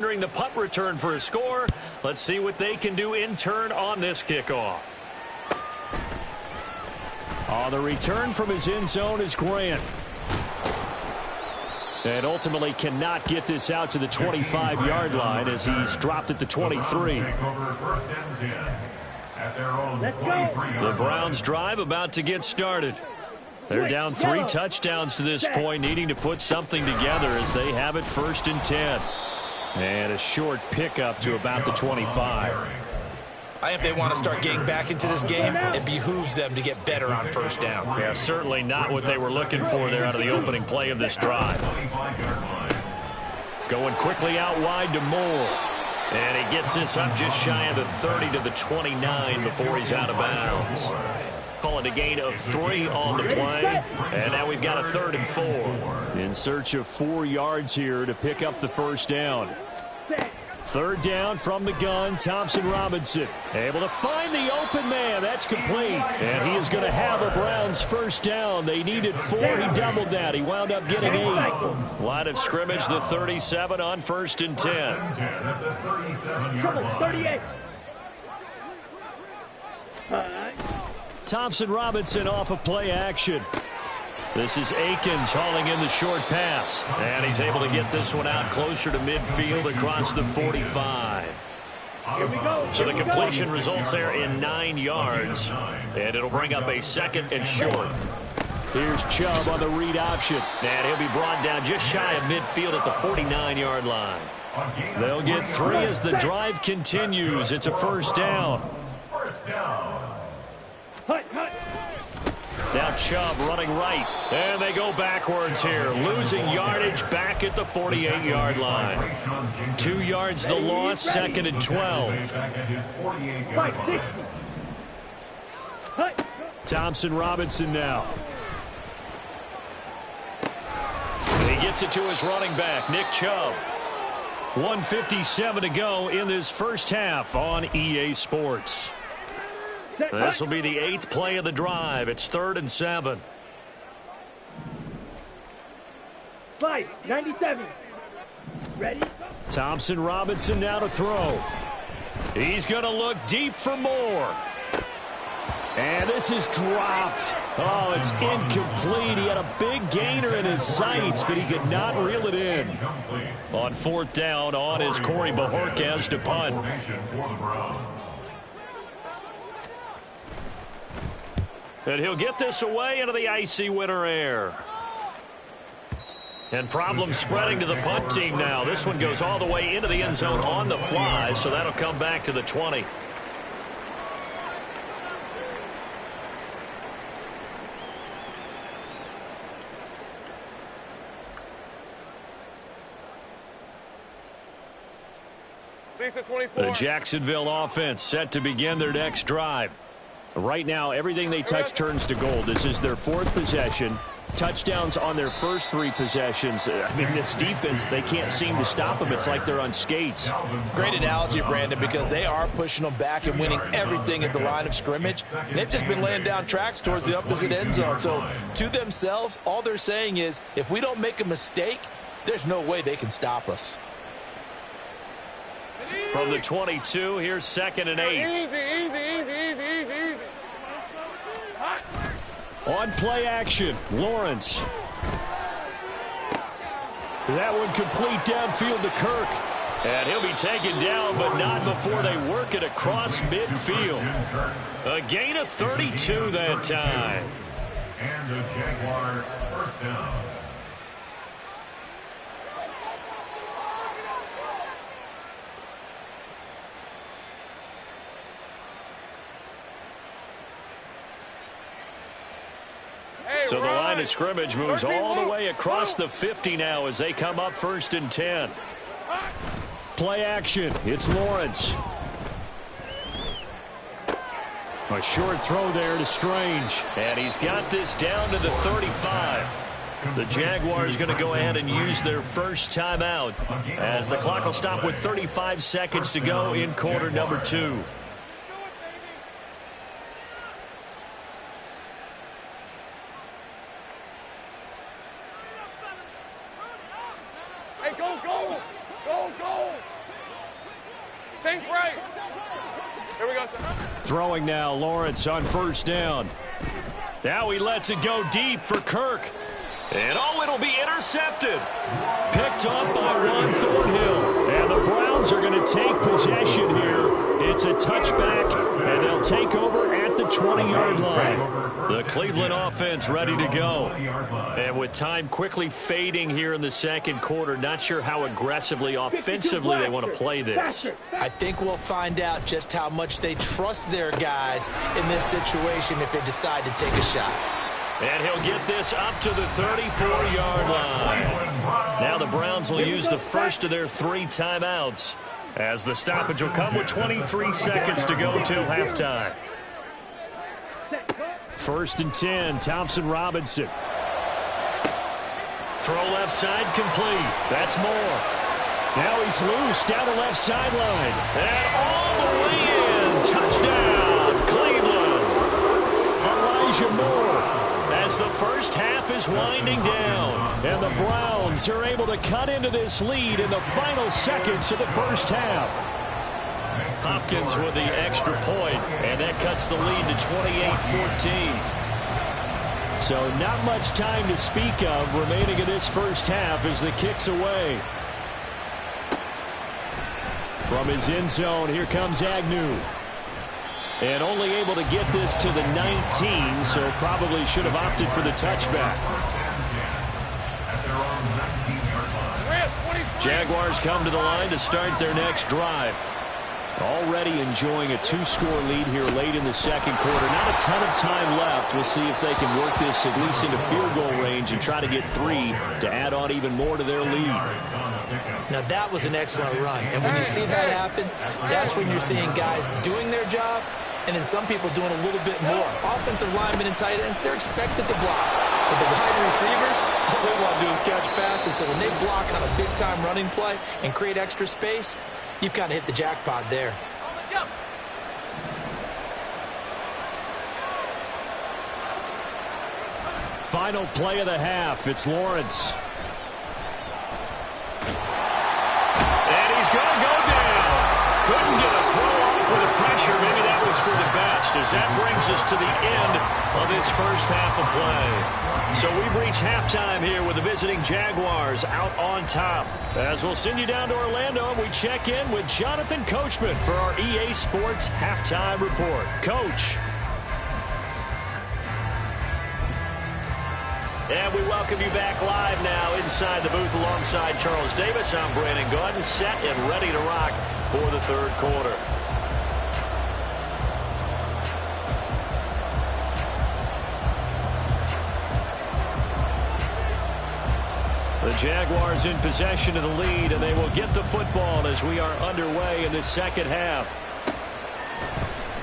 During the punt return for a score. Let's see what they can do in turn on this kickoff. On the return from his end zone is Grant. And ultimately cannot get this out to the 25-yard line as he's dropped at the 23. Let's go. The Browns drive about to get started. They're down 3 touchdowns to this point, needing to put something together as they have it 1st and 10. And a short pickup to about the 25. I think if they want to start getting back into this game, it behooves them to get better on 1st down. Yeah, certainly not what they were looking for there out of the opening play of this drive. Going quickly out wide to Moore. And he gets this up just shy of the 30 to the 29 before he's out of bounds. Call it a gain of 3 on the play. And now we've got a 3rd and 4. In search of 4 yards here to pick up the 1st down. 3rd down from the gun, Thompson Robinson. Able to find the open man. That's complete. And he is going to have a Browns 1st down. They needed 4. He doubled that. He wound up getting 8. Line of scrimmage, the 37 on 1st and 10. Come on, 38. Thompson Robinson off of play action. This is Akins hauling in the short pass. And he's able to get this one out closer to midfield across the 45. Here we go. So the completion results there in 9 yards. And it'll bring up a 2nd and short. Here's Chubb on the read option. And he'll be brought down just shy of midfield at the 49-yard line. They'll get 3 as the drive continues. It's a 1st down. Now Chubb running right. And they go backwards here. Losing yardage back at the 48-yard line. 2 yards the loss, 2nd and 12. Thompson Robinson now. And he gets it to his running back, Nick Chubb. 1:57 to go in this 1st half on EA Sports. This will be the 8th play of the drive. It's 3rd and 7. Slide, 97. Ready? Thompson Robinson now to throw. He's going to look deep for Moore. And this is dropped. Oh, it's incomplete. He had a big gainer in his sights, but he could not reel it in. On 4th down, on is Corey Bajorquez to punt. And he'll get this away into the icy winter air. And problems spreading to the punt team now. This one goes all the way into the end zone on the fly, so that'll come back to the 20. The Jacksonville offense set to begin their next drive. Right now, everything they touch turns to gold. This is their 4th possession. Touchdowns on their first 3 possessions. I mean, this defense, they can't seem to stop them. It's like they're on skates. Great analogy, Brandon, because they are pushing them back and winning everything at the line of scrimmage. They've just been laying down tracks towards the opposite end zone. So, to themselves, all they're saying is, if we don't make a mistake, there's no way they can stop us. From the 22, here's 2nd and 8. Easy. On play action, Lawrence. That one complete downfield to Kirk. And he'll be taken down, but not before they work it across midfield. A gain of 32 that time. And a Jaguar 1st down. So the line of scrimmage moves all the way across the 50 now as they come up 1st and 10. Play action. It's Lawrence. A short throw there to Strange. And he's got this down to the 35. The Jaguars going to go ahead and use their first timeout as the clock will stop with 35 seconds to go in quarter number 2. Hey, go! Think right. Here we go, sir. Throwing now, Lawrence on first down. Now he lets it go deep for Kirk. And it'll be intercepted. Picked off by Ron Thornhill. And the Browns are going to take possession here. It's a touchback, and they'll take over at the 20-yard line. The Cleveland offense ready to go. And with time quickly fading here in the second quarter, not sure how aggressively, offensively they want to play this. I think we'll find out just how much they trust their guys in this situation if they decide to take a shot. And he'll get this up to the 34-yard line. Now the Browns will use the first of their 3 timeouts, as the stoppage will come with 23 seconds to go till halftime. 1st and 10, Thompson-Robinson. Throw left side complete. That's Moore. Now he's loose down the left sideline. And all the way in. Touchdown, Cleveland. Elijah Moore. As the first half is winding down, and the Browns are able to cut into this lead in the final seconds of the first half. Hopkins with the extra point, and that cuts the lead to 28-14. So not much time to speak of remaining in this first half as the kick's away. From his end zone, here comes Agnew. And only able to get this to the 19, so probably should have opted for the touchback. Jaguars come to the line to start their next drive. Already enjoying a 2-score lead here late in the second quarter. Not a ton of time left. We'll see if they can work this at least into field goal range and try to get 3 to add on even more to their lead. Now that was an excellent run. And when you see that happen, that's when you're seeing guys doing their job and then some people doing a little bit more. Offensive linemen and tight ends, they're expected to block. But the wide receivers, all they want to do is catch passes. So when they block on a big-time running play and create extra space, you've kind of hit the jackpot there. Final play of the half. It's Lawrence. And he's going to go down. Couldn't get a throw off with the pressure. Maybe that was for the best, as that brings us to the end of this first half of play. So we've reached halftime here with the visiting Jaguars out on top. As we'll send you down to Orlando, and we check in with Jonathan Coachman for our EA Sports Halftime Report. Coach. And we welcome you back live now inside the booth alongside Charles Davis. I'm Brandon Gaudin, set and ready to rock for the third quarter. The Jaguars in possession of the lead, and they will get the football as we are underway in the second half.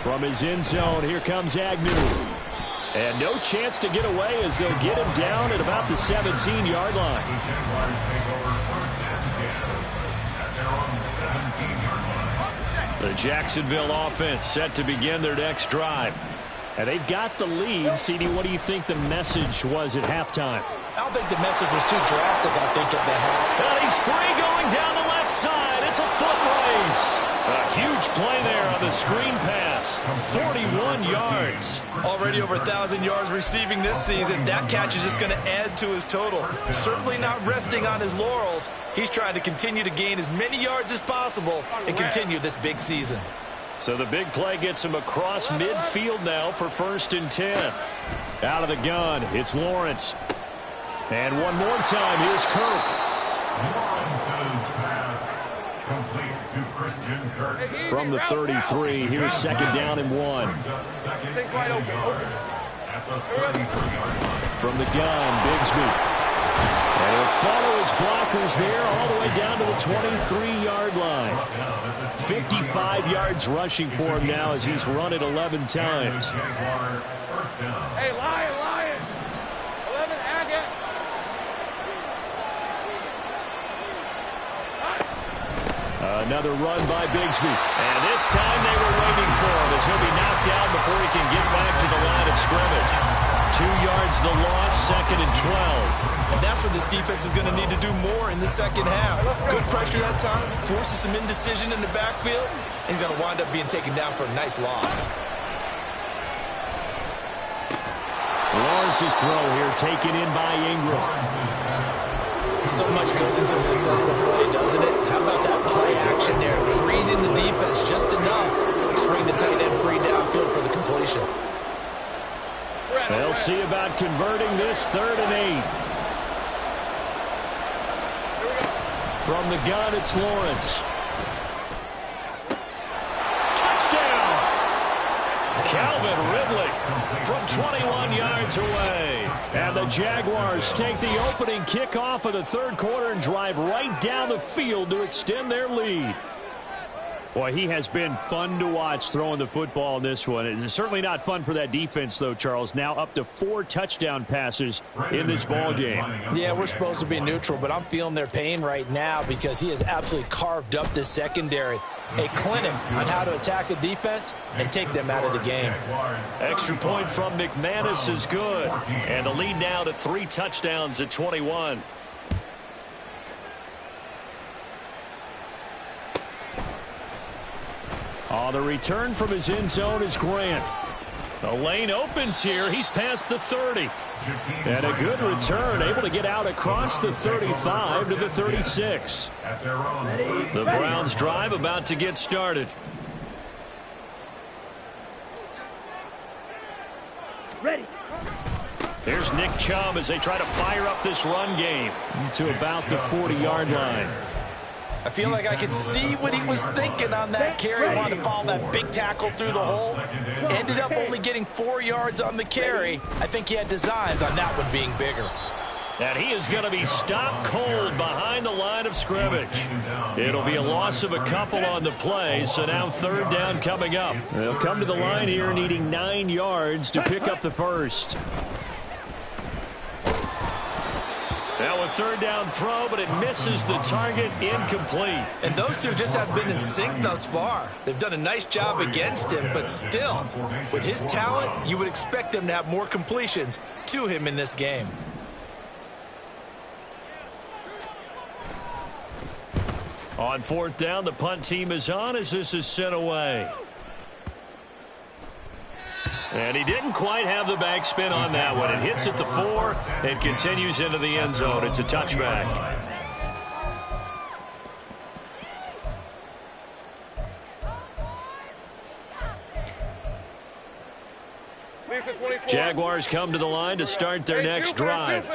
From his end zone, here comes Agnew. And no chance to get away as they'll get him down at about the 17-yard line. The Jacksonville offense set to begin their next drive. And they've got the lead. CD, what do you think the message was at halftime? I don't think the message was too drastic, I think, at the half. And he's free going down the left side. It's a foot race. A huge play there on the screen pass. 41 yards. Already over 1,000 yards receiving this season. That catch is just going to add to his total. Certainly not resting on his laurels. He's trying to continue to gain as many yards as possible and continue this big season. So the big play gets him across midfield now for 1st and 10. Out of the gun, it's Lawrence. And one more time, here's Kirk. Lawrence's pass complete to Christian Kirk. From the 33, here's 2nd down and 1. Think right open. At the 33-yard line. From the gun, Bigsby. And he'll follow his blockers there all the way down to the 23-yard line. 55 yards rushing for him now as he's run it 11 times. Hey, Lion. 11, Agate. Another run by Bigsby. And this time they were waiting for him as he'll be knocked down before he can get back to the line of scrimmage. 2 yards the loss, 2nd and 12. And that's where this defense is going to need to do more in the second half. Good pressure that time, forces some indecision in the backfield. He's going to wind up being taken down for a nice loss. Lawrence's throw here taken in by Ingram. So much goes into a successful play, doesn't it? How about that play action there? Freezing the defense just enough to swing the tight end free downfield for the completion. They'll see about converting this 3rd and 8. From the gun, it's Lawrence. Touchdown! Calvin Ridley from 21 yards away. And the Jaguars take the opening kickoff of the 3rd quarter and drive right down the field to extend their lead. Boy, he has been fun to watch throwing the football in this one. It's certainly not fun for that defense, though, Charles. Now up to 4 touchdown passes in this ball game. Yeah, we're supposed to be neutral, but I'm feeling their pain right now because he has absolutely carved up this secondary. A clinic on how to attack a defense and take them out of the game. Extra point from McManus is good. And the lead now to 3 touchdowns at 21. The return from his end zone is Grant. The lane opens here. He's past the 30. And a good return, able to get out across the 35 to the 36. The Browns drive about to get started. Ready. Here's Nick Chubb as they try to fire up this run game to about the 40-yard line. I feel like I could see what he was thinking on that carry. Wanted to follow that big tackle through the hole. Ended up only getting 4 yards on the carry. I think he had designs on that one being bigger. And he is going to be stopped cold behind the line of scrimmage. It'll be a loss of a couple on the play, so now 3rd down coming up. They'll come to the line here needing 9 yards to pick up the first. Now a 3rd down throw, but it misses the target, incomplete. And those two just have been in sync thus far. They've done a nice job against him, but still, with his talent, you would expect them to have more completions to him in this game. On 4th down, the punt team is on as this is sent away. And he didn't quite have the backspin on that one. It hits at the 4 and continues into the end zone. It's a touchback. Jaguars come to the line to start their next drive.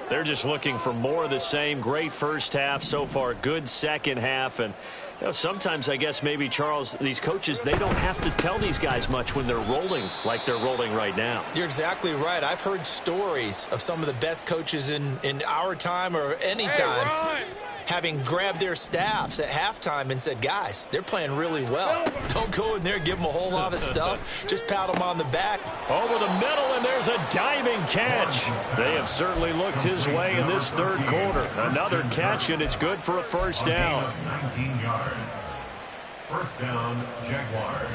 They're just looking for more of the same. Great first half so far. Good second half. And you know, sometimes I guess maybe, Charles, these coaches, they don't have to tell these guys much when they're rolling like they're rolling right now. You're exactly right. I've heard stories of some of the best coaches in our time or any time having grabbed their staffs at halftime and said, guys, they're playing really well. Don't go in there and give them a whole lot of stuff. Just pat them on the back. Over the middle, and there's a diving catch. They have certainly looked his way in this 3rd quarter. Another catch, and it's good for a first down. 19 yards. First down, Jaguars.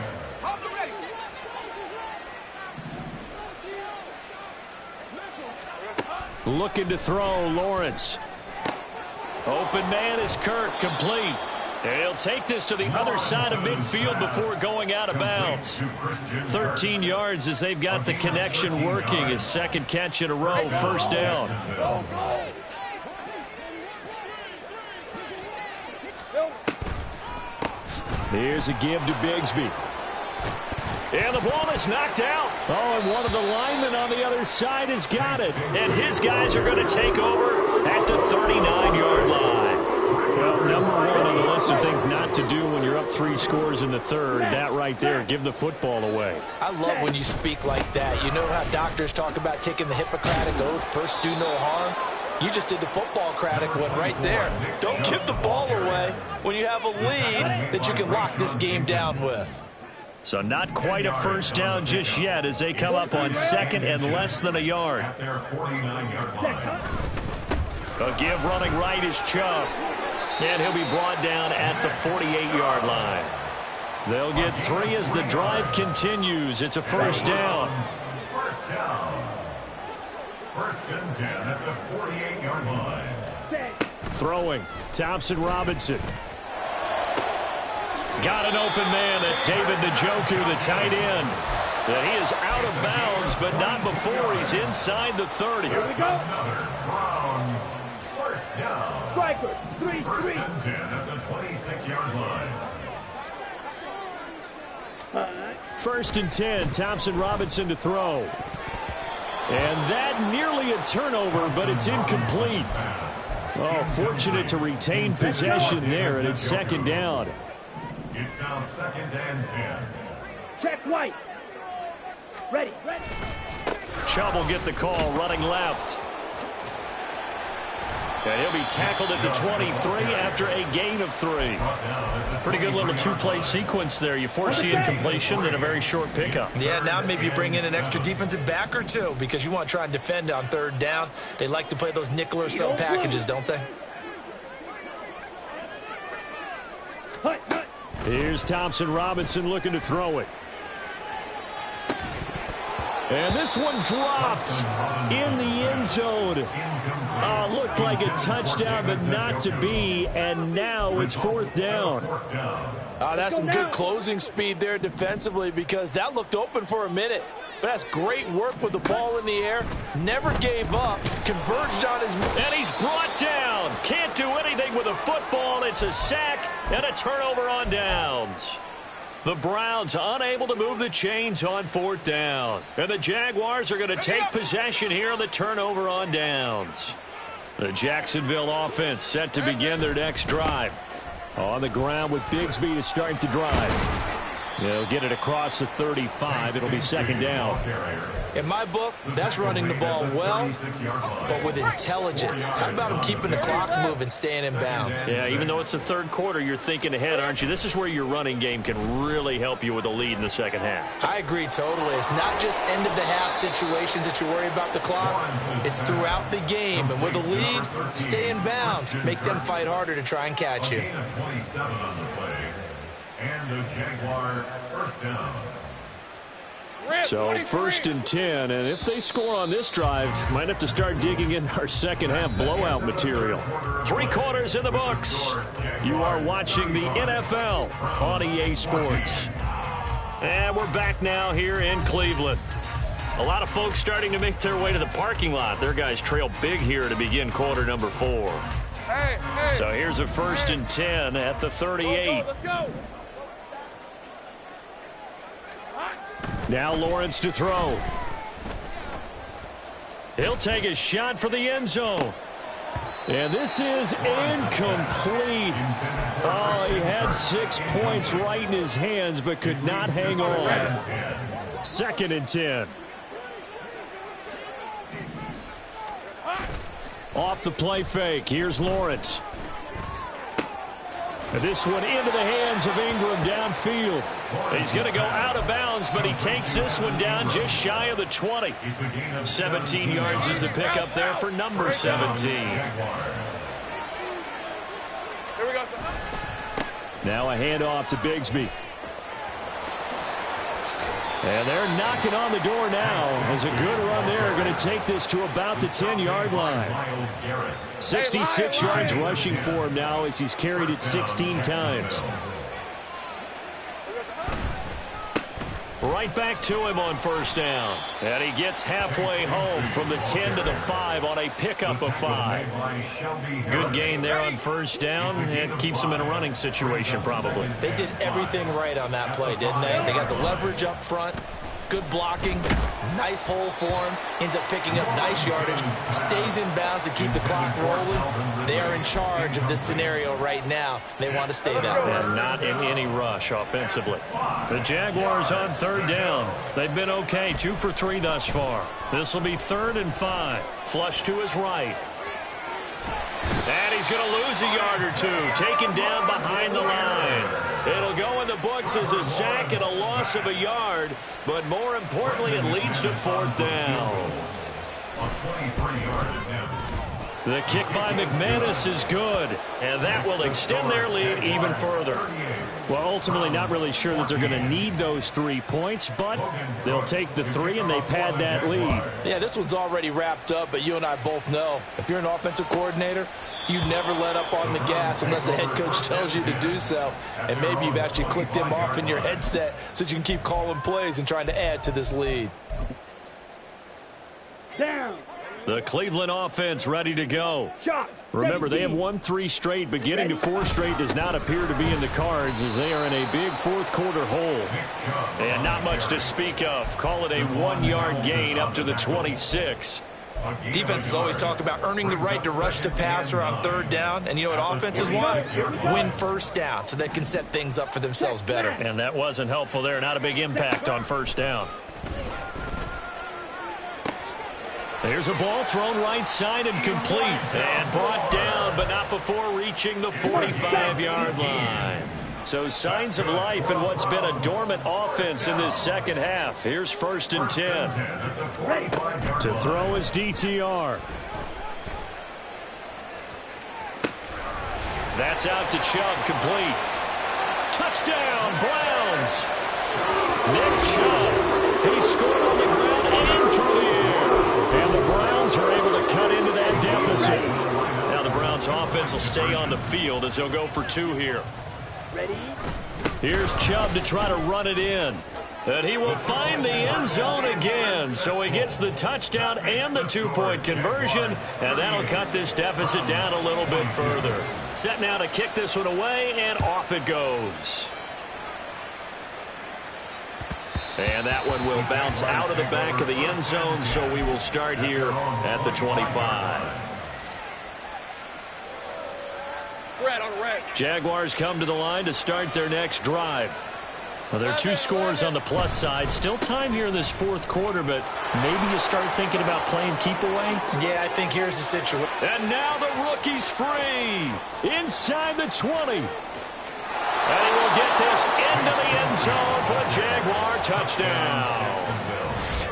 Looking to throw, Lawrence. Open man is Kirk, complete. And he'll take this to the other side of midfield before going out of bounds. 13 yards as they've got the connection working. His 2nd catch in a row, first down. Here's a give to Bigsby. And the ball is knocked out. Oh, and one of the linemen on the other side has got it. And his guys are going to take over at the 39-yard line. Well, number 1 on the list of things not to do when you're up 3 scores in the 3rd. That right there, give the football away. I love when you speak like that. You know how doctors talk about taking the Hippocratic oath, first do no harm? You just did the football-cratic one right there. Don't give the ball away when you have a lead that you can lock this game down with. So not quite a first down just yet as they come up on 2nd and less than a yard. A give running right is Chubb. And he'll be brought down at the 48-yard line. They'll get 3 as the drive continues. It's a first down. First and 10 at the 48-yard line. Throwing, Thompson Robinson. Got an open man. That's David Njoku, the tight end. And he is out of bounds, but not before he's inside the 30. Here we go. Another Browns first down. Striker, 3-3. First and 10 at the 26-yard line. First and 10, Thompson Robinson to throw. And that nearly a turnover, but it's incomplete. Oh, fortunate to retain possession there, and it's second down. It's now second and 10. Check White. Ready. Chubb will get the call, running left. And he'll be tackled at the 23 after a gain of 3. Pretty good little two-play sequence there. You force the incompletion, then a very short pickup. Yeah, now maybe you bring in an extra defensive back or two because you want to try and defend on third down. They like to play those nickel or sub packages, don't they? Here's Thompson Robinson looking to throw it. And this one dropped in the end zone. Looked like a touchdown, but not to be. And now it's fourth down. That's some good closing speed there defensively because that looked open for a minute. But that's great work with the ball in the air. Never gave up. Converged on his... And he's brought down. Can't do anything with a football. It's a sack and a turnover on downs. The Browns unable to move the chains on fourth down. And the Jaguars are going to take possession here on the turnover on downs. The Jacksonville offense set to begin their next drive. On the ground with Bigsby to start the drive. They'll get it across the 35. It'll be second down. In my book, that's running the ball well, but with intelligence. How about him keeping the clock moving, staying in bounds? Yeah, even though it's the third quarter, you're thinking ahead, aren't you? This is where your running game can really help you with a lead in the second half. I agree totally. It's not just end-of-the-half situations that you worry about the clock. It's throughout the game. And with a lead, stay in bounds. Make them fight harder to try and catch you. 27 on the play. And the Jaguar first down. So first and 10, and if they score on this drive, might have to start digging in our second half blowout material. 3 quarters in the books. You are watching the NFL on EA Sports. And we're back now here in Cleveland. A lot of folks starting to make their way to the parking lot. Their guys trail big here to begin quarter number 4. So here's a first and 10 at the 38. Let's go. Now Lawrence to throw. He'll take a shot for the end zone. And this is incomplete. Oh, he had 6 points right in his hands, but could not hang on. Second and 10. Off the play fake. Here's Lawrence. And this one into the hands of Ingram downfield. He's going to go out of bounds, but he takes this one down just shy of the 20. 17 yards is the pickup there for number 17. Here we go. Now a handoff to Bigsby. And they're knocking on the door now as a good run there. Going to take this to about the 10-yard line. 66 yards rushing for him now as he's carried it 16 times. Right back to him on first down. And he gets halfway home from the 10 to the 5 on a pickup of 5. Good gain there on first down and keeps him in a running situation probably. They did everything right on that play, didn't they? They got the leverage up front, good blocking, nice hole for him, ends up picking up nice yardage, stays in bounds to keep the clock rolling. They are in charge of this scenario right now. They want to stay that way. And not in any rush offensively. The Jaguars on third down. They've been okay, 2 for 3 thus far. This will be 3rd and 5. Flush to his right. And he's going to lose a yard or 2. Taken down behind the line. It'll go in the books as a sack and a loss of a yard. But more importantly, it leads to 4th down. A 23-yard attempt. The kick by McManus is good, and that will extend their lead even further. Well, ultimately not really sure that they're going to need those 3 points, but they'll take the 3 and they pad that lead. Yeah, this one's already wrapped up, but you and I both know if you're an offensive coordinator, you never let up on the gas unless the head coach tells you to do so. And maybe you've actually clicked him off in your headset so you can keep calling plays and trying to add to this lead. Down. The Cleveland offense ready to go. Shot. Remember, they have won 3 straight, but getting to 4 straight does not appear to be in the cards as they are in a big fourth-quarter hole. And not much to speak of. Call it a 1-yard gain up to the 26. Defenses always talk about earning the right to rush the passer on 3rd down. And you know what offenses want? Win 1st down so they can set things up for themselves better. And that wasn't helpful there. Not a big impact on 1st down. Here's a ball thrown right side and complete. And brought down, but not before reaching the 45-yard line. So signs of life in what's been a dormant offense in this second half. Here's 1st and 10. To throw is DTR. That's out to Chubb, complete. Touchdown, Browns. Nick Chubb. He scored on the ground and through the air. And the Browns are able to cut into that deficit. Now the Browns offense will stay on the field as they'll go for 2 here. Ready? Here's Chubb to try to run it in. And he will find the end zone again. So he gets the touchdown and the 2-point conversion. And that'll cut this deficit down a little bit further. Set now to kick this one away, and off it goes. And that one will bounce out of the back of the end zone, so we will start here at the 25. Red on red. Jaguars come to the line to start their next drive. Well, there are 2 scores on the plus side. Still time here in this 4th quarter, but maybe you start thinking about playing keep away. Yeah, I think here's the situation. And now the rookie's free. Inside the 20. And he will get this into the end zone for a Jaguar touchdown.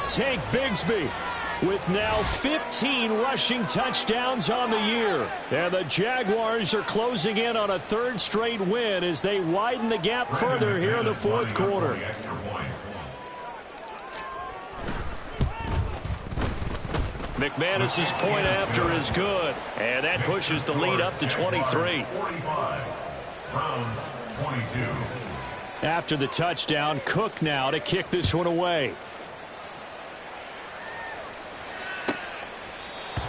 Tank Bigsby with now 15 rushing touchdowns on the year. And the Jaguars are closing in on a 3rd straight win as they widen the gap further here in the 4th quarter. McManus's point after is good. And that pushes the lead up to 23. After the touchdown, Cook now to kick this one away.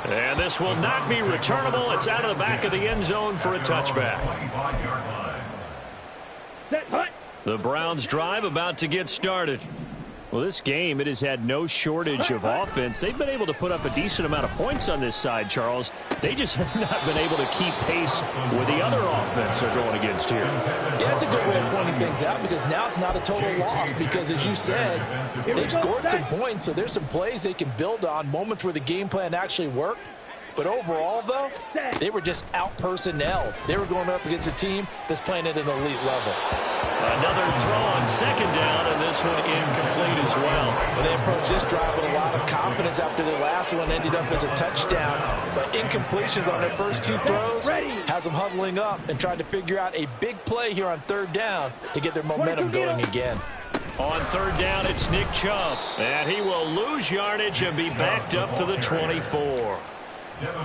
And this will not be returnable. It's out of the back of the end zone for a touchback. The Browns drive about to get started. Well, this game, it has had no shortage of offense. They've been able to put up a decent amount of points on this side, Charles. They just have not been able to keep pace with the other offense they're going against here. Yeah, that's a good way of pointing things out because now it's not a total loss because, as you said, they've scored some points, so there's some plays they can build on, moments where the game plan actually worked. But overall, though, they were just out-personnel. They were going up against a team that's playing at an elite level. Another throw on 2nd down, and this one incomplete as well. Well, they approached this drive with a lot of confidence after their last one ended up as a touchdown. But incompletions on their first 2 throws has them huddling up and trying to figure out a big play here on 3rd down to get their momentum going again. On 3rd down, it's Nick Chubb. And he will lose yardage and be backed up to the 24.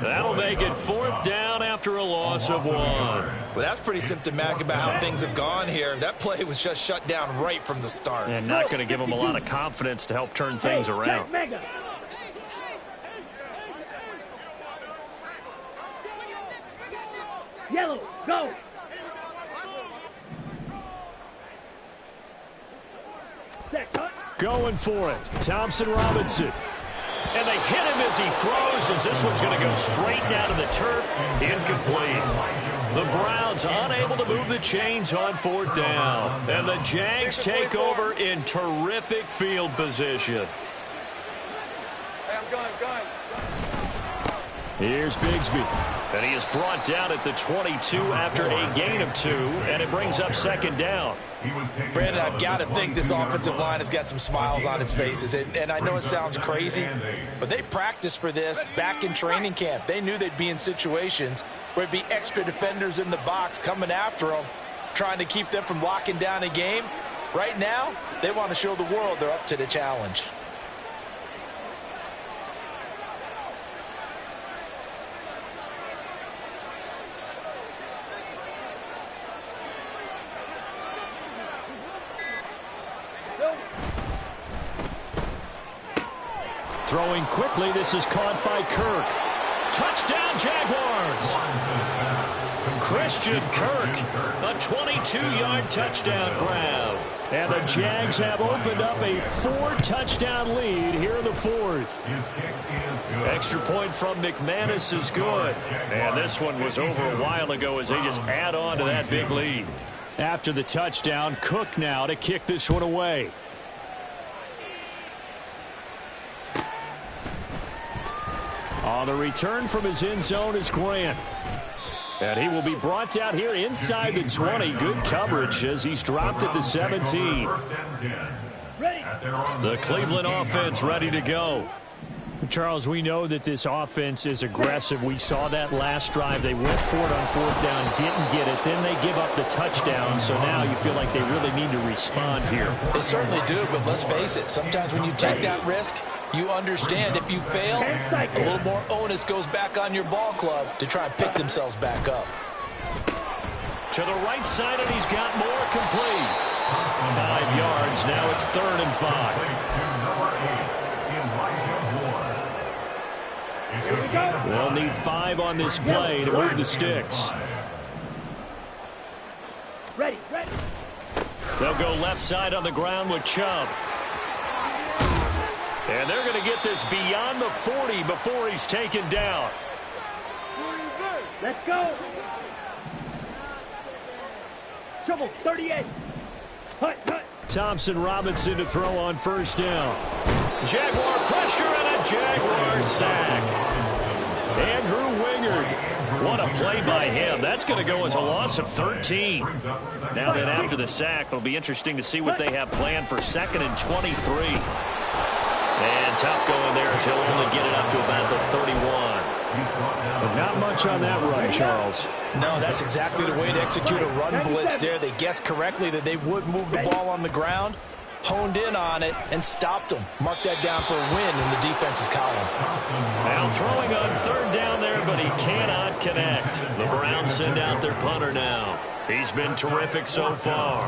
That'll make it 4th down after a loss of 1. Well, that's pretty symptomatic about how things have gone here. That play was just shut down right from the start. And not going to give them a lot of confidence to help turn things around. Yellow, go. Going for it. Thompson Robinson. And they hit him as he throws, as this one's going to go straight down to the turf. Incomplete. The Browns unable to move the chains on 4th down. And the Jags take over in terrific field position. Hey, I'm going. Here's Bigsby. And he is brought down at the 22 after a gain of 2, and it brings up second down. Brandon, I've got to think this offensive line has got some smiles on its faces. And I know it sounds crazy, but they practiced for this back in training camp. They knew they'd be in situations where it'd be extra defenders in the box coming after them, trying to keep them from locking down a game. Right now, they want to show the world they're up to the challenge. Throwing quickly, this is caught by Kirk. Touchdown, Jaguars! Christian Kirk, a 22-yard touchdown grab. And the Jags have opened up a 4-touchdown lead here in the 4th. Extra point from McManus is good. And this one was over a while ago as they just add on to that big lead. After the touchdown, Cook now to kick this one away. On the return from his end zone is Grant. And he will be brought down here inside the 20. Good coverage as he's dropped at the 17. The Cleveland offense ready to go. Charles, we know that this offense is aggressive. We saw that last drive. They went for it on 4th down, didn't get it. Then they give up the touchdown. So now you feel like they really need to respond here. They certainly do, but let's face it. Sometimes when you take that risk, you understand if you fail, a little more onus goes back on your ball club to try and pick themselves back up. To the right side, and he's got more complete. 5 yards. Now it's 3rd and 5. They'll need 5 on this play to move the sticks. Ready. They'll go left side on the ground with Chubb. And they're going to get this beyond the 40 before he's taken down. Let's go. Shovel 38. Hut. Thompson Robinson to throw on 1st down. Jaguar pressure and a Jaguar sack. Andrew Wingard. What a play by him. That's going to go as a loss of 13. Now that after the sack, it'll be interesting to see what they have planned for 2nd and 23. And tough going there as he'll only get it up to about the 31. But not much on that run, Charles. No, that's exactly the way to execute a run blitz there. They guessed correctly that they would move the ball on the ground, honed in on it, and stopped them. Mark that down for a win in the defense's column. Now throwing on 3rd down there, but he cannot connect. The Browns send out their punter now. He's been terrific so far.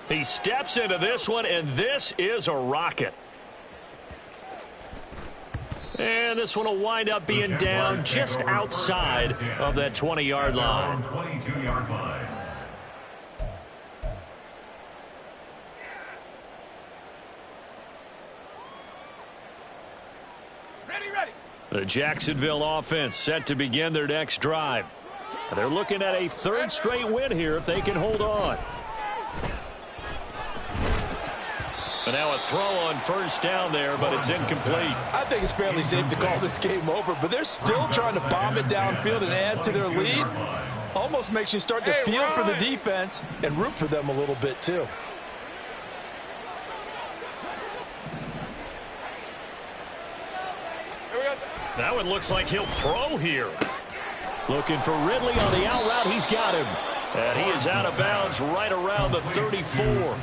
He steps into this one, and this is a rocket. And this one will wind up being down just outside of that 20-yard line. 22-yard line. Ready. The Jacksonville offense set to begin their next drive. They're looking at a 3rd straight win here if they can hold on. And now a throw on 1st down there, but it's incomplete. I think it's fairly safe to call this game over, but they're still trying to bomb it downfield and add to their lead. Almost makes you start to feel for the defense and root for them a little bit, too. That one looks like he'll throw here. Looking for Ridley on the out route. He's got him. And he is out of bounds right around the 34.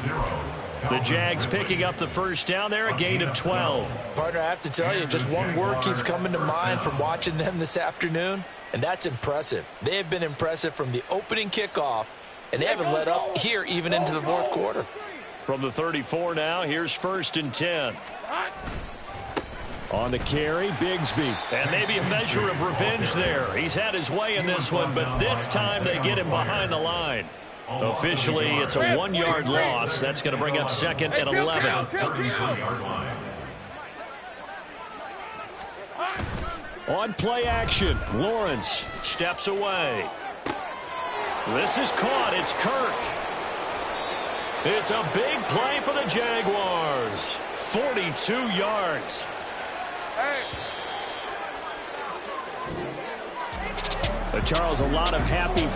The Jags picking up the 1st down there, a gain of 12. Partner, I have to tell you, just one word keeps coming to mind from watching them this afternoon, and that's impressive. They have been impressive from the opening kickoff, and they haven't let up here even into the 4th quarter. From the 34 now, here's 1st and 10. On the carry, Bigsby. And maybe a measure of revenge there. He's had his way in this one, but this time they get him behind the line. Officially, it's a 1-yard loss. That's going to bring up 2nd and 11. On play action, Lawrence Steps away. This is caught. It's Kirk. It's a big play for the Jaguars. 42 yards. Charles, a lot of happy